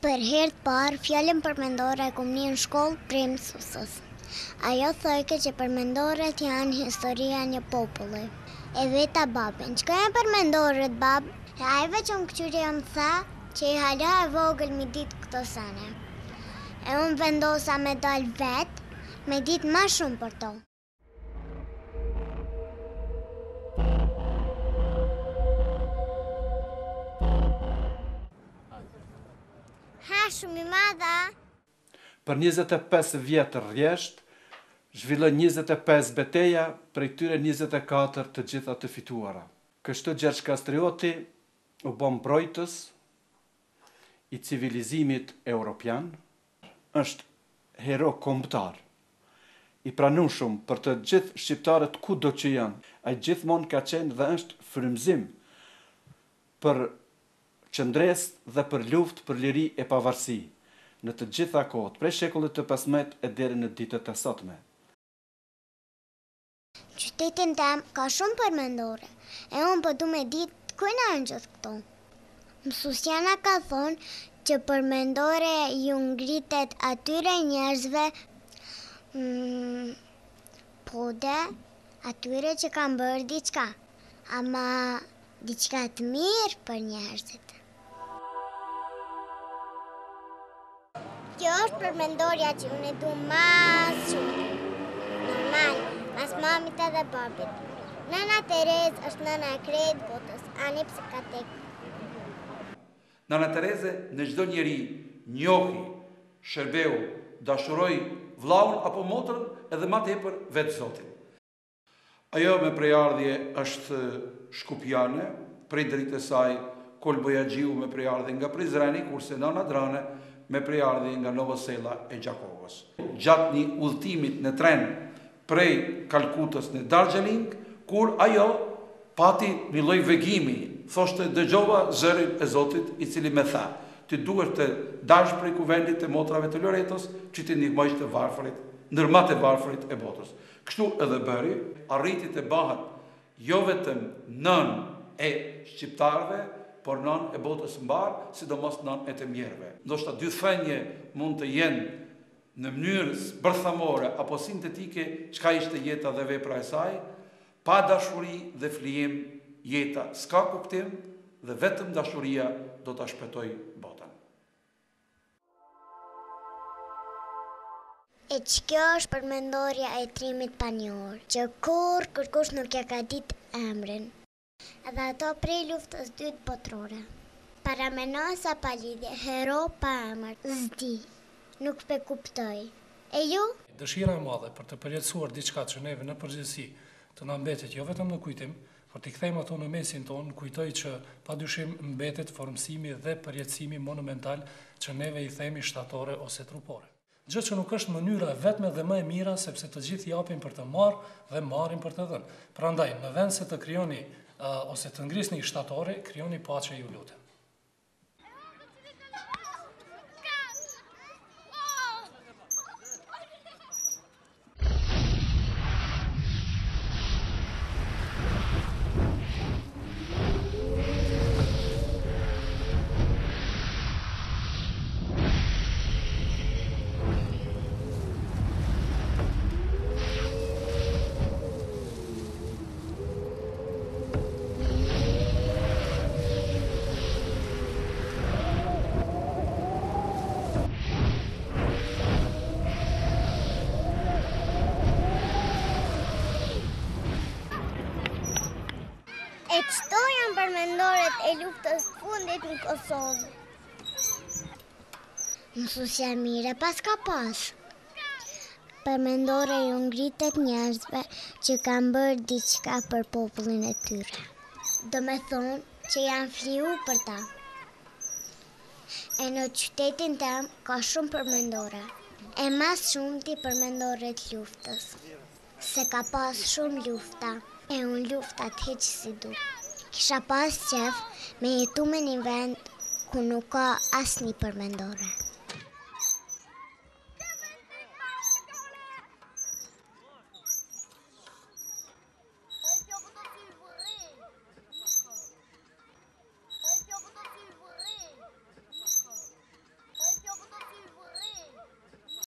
Për herë të parë, fjallën përmendore e kom një në shkollë prej mësusës. Ajo thojke që përmendoret janë historia një populli. E veta babin, që ka e përmendoret bab? E ajve që më këqyri më tha që i hala e vogël mi ditë këto sene. E unë vendosa me dal vetë, me ditë ma shumë për to. Ha, shumë i madha. Për 25 vjetë rjesht, zhvillon 25 beteja, prej këtyre 24 të gjitha të fituara. Kështu Gjergj Kastrioti u bë mbrojtës i civilizimit europian, është hero kombëtar, i pranueshëm për të gjithë shqiptarët kudo që janë. Ai gjithmonë ka qenë dhe është frymëzim për qëndresë dhe për luftë për liri e pavarësi në të gjitha kohët, prej shekullit të 15 e deri në ditët e sotme. Qytetin tem ka shumë përmendore, e unë po du me ditë kujna në gjithë këto. Mësusjana ka thonë që përmendore ju ngritet atyre njerëzve, po dhe atyre që kanë bërë diçka, ama diçka të mirë për njerëzit. Kjo është përmendorja që unë e du mas shumë. Normal, mas mamit edhe babit. Nana Terez është nana e krejt botës, ani pse ka tek. Nana Tereze në çdo njeri njohi, shërbeu, dashuroi vllaun apo motrën edhe më tepër vetë Zotin. Ajo me prejardhje është shkupjane, prej dritë e saj Kolbojaxhiu me prejardhje nga Prizreni, kurse nana Drane me prejardhje nga Novosela e Gjakovës. Gjatë një udhëtimit në tren prej Kalkutës në Darjeeling, kur ajo pati një lloj vegimi, thoshte dëgjova zërin e Zotit i cili më tha: ti duhet të dash prej kuvendit të motrave të Loretos, që ti ndihmosh të varfërit, ndërmat e varfërit e botës. Kështu edhe bëri, arriti të bëhet jo vetëm nën e shqiptarëve, por nën e botës mbar, sidomos nën e të mjerëve. Ndoshta dy thënie mund të jenë në mënyrë bërthamore apo sintetike çka ishte jeta dhe vepra e saj, pa dashuri dhe flijim jeta s'ka kuptim dhe vetëm dashuria do ta shpëtoj botën. E që kjo është përmendorja e trimit panjor, që kur kërkush nuk ja ka ditë emrin, edhe ato prej luftës dytë botërore. Paramenoj pa lidhje, hero pa emër, zdi, nuk pe kuptoj. E ju? Dëshira e madhe për të përjetësuar diçka që neve në përgjithësi të na mbetet jo vetëm në kujtim, por t'i kthejmë ato në mesin tonë, kujtoj që padyshim mbetet formësimi dhe përjetësimi monumental që neve i themi shtatore ose trupore. Gjë që nuk është mënyra vetme dhe më e mira, sepse të gjithë japin për të marrë dhe marrin për të dhënë. Prandaj, në vend se të krijoni ose të ngrisni shtatore, krijoni paqe, ju lutem. E qëto janë përmendoret e luftës të fundit në Kosovë? Mësusja mire pas ka pas. Përmendore ju ngritet njerëzve që kanë bërë diçka për popullin e tyre. Do me thonë që janë fliu për ta. E në qytetin tem ka shumë përmendore. E mas shumë ti përmendoret luftës. Se ka pas shumë lufta. E unë luftat heq si du. Kisha pas qef me jetu me një vend ku nuk ka asnjë përmendore.